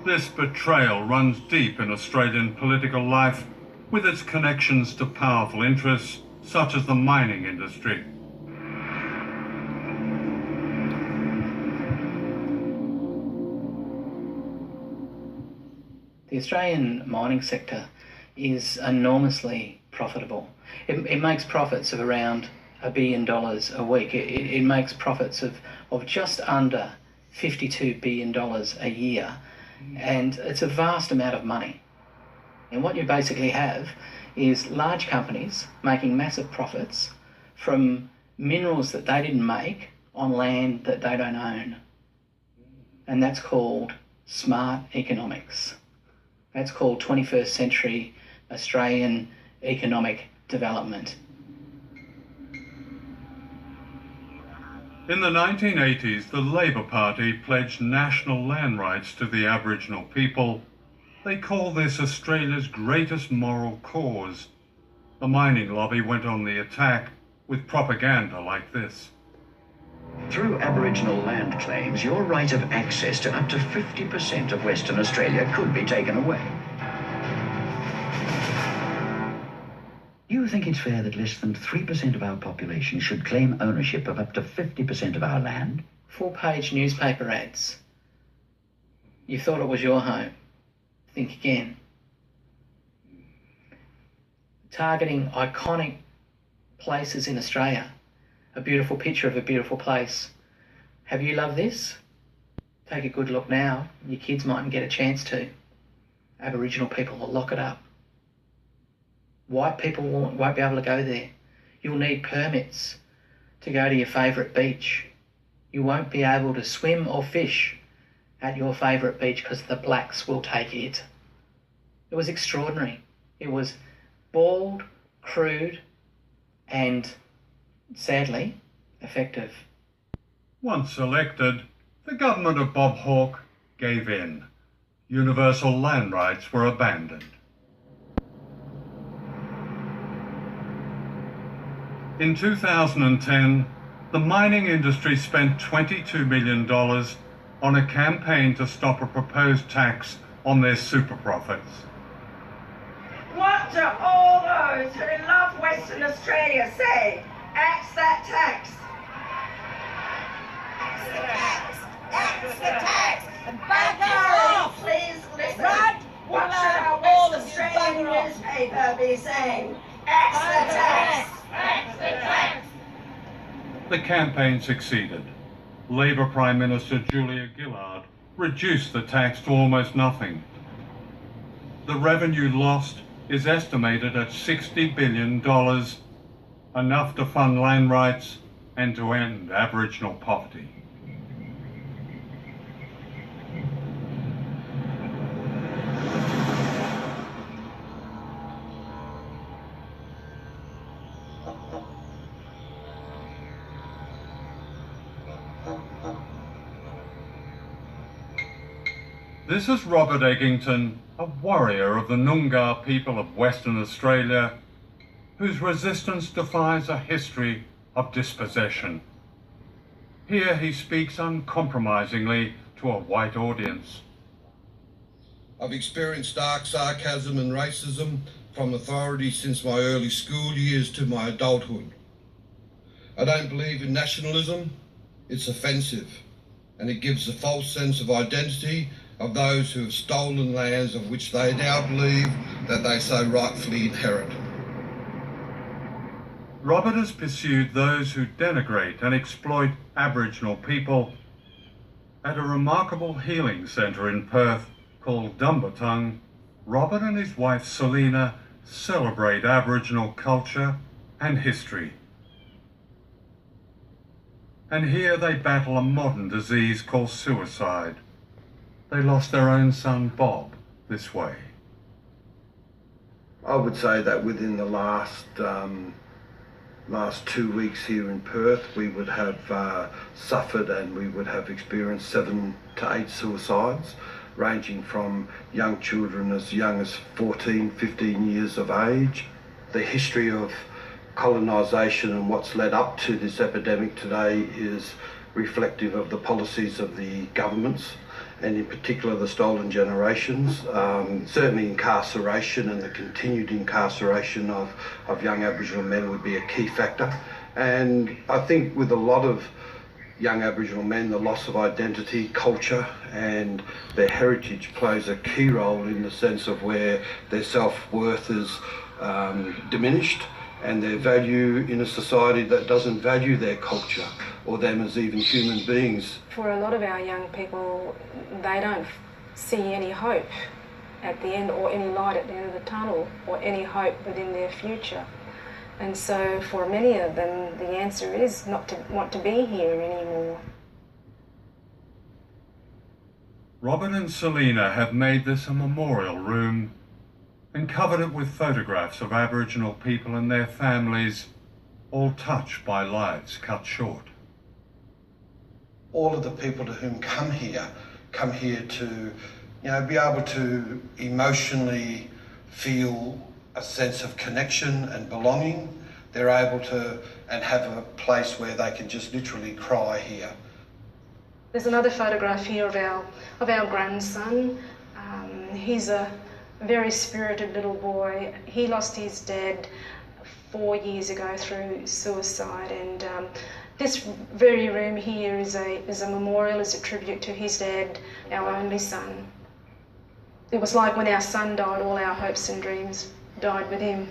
This betrayal runs deep in Australian political life, with its connections to powerful interests such as the mining industry. The Australian mining sector is enormously profitable. It makes profits of around $1 billion a week. It makes profits of just under $52 billion a year, and it's a vast amount of money. And what you basically have is large companies making massive profits from minerals that they didn't make on land that they don't own. And that's called smart economics. That's called 21st century Australian economic development. In the 1980s, the Labor Party pledged national land rights to the Aboriginal people. They call this Australia's greatest moral cause. The mining lobby went on the attack with propaganda like this. Through Aboriginal land claims, your right of access to up to 50% of Western Australia could be taken away. Do you think it's fair that less than 3% of our population should claim ownership of up to 50% of our land? Full-page newspaper ads. You thought it was your home. Think again. Targeting iconic places in Australia. A beautiful picture of a beautiful place. Have you loved this? Take a good look now. Your kids mightn't get a chance to. Aboriginal people will lock it up. White people won't be able to go there. You'll need permits to go to your favourite beach. You won't be able to swim or fish at your favourite beach because the blacks will take it. It was extraordinary. It was bald, crude, and sadly effective. Once elected, the government of Bob Hawke gave in. Universal land rights were abandoned. In 2010, the mining industry spent $22 million on a campaign to stop a proposed tax on their super profits. What do all those who love Western Australia say? Axe that tax! Axe the tax! Axe the tax! And bugger off! Please listen. Right? What should our West Australian newspaper be saying? Axe the tax! Axe the tax! The campaign succeeded. Labor Prime Minister Julia Gillard reduced the tax to almost nothing. The revenue lost is estimated at $60 billion, enough to fund land rights and to end Aboriginal poverty. This is Robert Eggington, a warrior of the Noongar people of Western Australia, whose resistance defies a history of dispossession. Here he speaks uncompromisingly to a white audience. I've experienced dark sarcasm and racism from authorities since my early school years to my adulthood. I don't believe in nationalism. It's offensive, and it gives a false sense of identity of those who have stolen lands of which they now believe that they so rightfully inherit. Robert has pursued those who denigrate and exploit Aboriginal people. At a remarkable healing centre in Perth called Dumbarton, Robert and his wife Selina celebrate Aboriginal culture and history. And here they battle a modern disease called suicide. They lost their own son Bob this way. I would say that within the last 2 weeks here in Perth, we would have suffered and we would have experienced 7 to 8 suicides, ranging from young children as young as 14, 15 years of age. The history of colonisation and what's led up to this epidemic today is reflective of the policies of the governments and in particular the stolen generations. Certainly incarceration and the continued incarceration of young Aboriginal men would be a key factor. And I think with a lot of young Aboriginal men, the loss of identity, culture and their heritage plays a key role in the sense of where their self-worth is diminished and their value in a society that doesn't value their culture or them as even human beings. For a lot of our young people, they don't see any hope at the end or any light at the end of the tunnel or any hope within their future. And so for many of them, the answer is not to want to be here anymore. Robert and Selina have made this a memorial room and covered it with photographs of Aboriginal people and their families, all touched by lives cut short. All of the people to whom come here to, be able to emotionally feel a sense of connection and belonging. They're able to and have a place where they can just literally cry here. There's another photograph here of our grandson. He's a very spirited little boy. He lost his dad 4 years ago through suicide, and this very room here is a memorial, is a tribute to his dad, our only son. It was like when our son died, all our hopes and dreams died with him.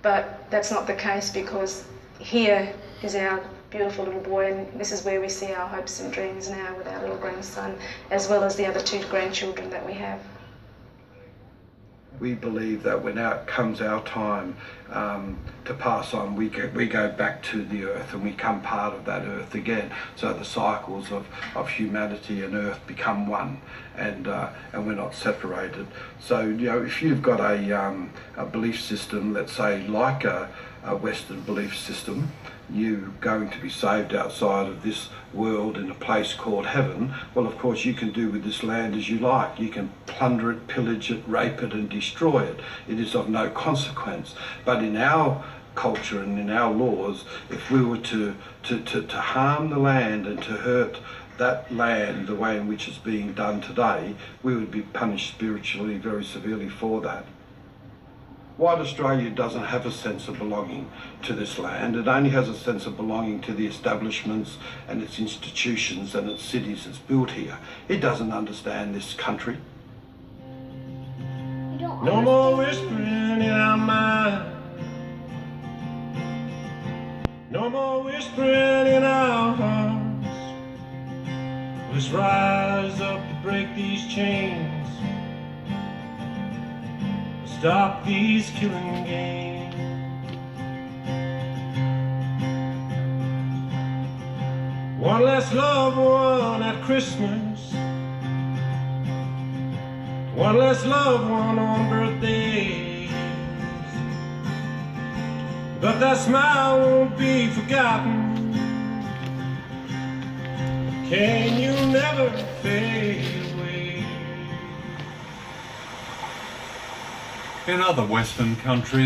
But that's not the case, because here is our beautiful little boy, and this is where we see our hopes and dreams now with our little grandson, as well as the other 2 grandchildren that we have. We believe that when comes our time to pass on, we go back to the earth and we become part of that earth again. So the cycles of humanity and earth become one, and we're not separated. So if you've got a belief system, let's say like a Western belief system, you're going to be saved outside of this world in a place called heaven. Well, of course, you can do with this land as you like. You can plunder it, pillage it, rape it and destroy it. It is of no consequence. But in our culture and in our laws, if we were to harm the land and to hurt that land the way in which it's being done today, we would be punished spiritually very severely for that. White Australia doesn't have a sense of belonging to this land. It only has a sense of belonging to the establishments and its institutions and its cities it's built here. It doesn't understand this country. No more whispering in our mind. No more whispering in our hearts. Let's rise up to break these chains. Stop these killing games. One less loved one at Christmas. One less loved one on birthdays. But that smile won't be forgotten. Can you never fade away? In other Western countries,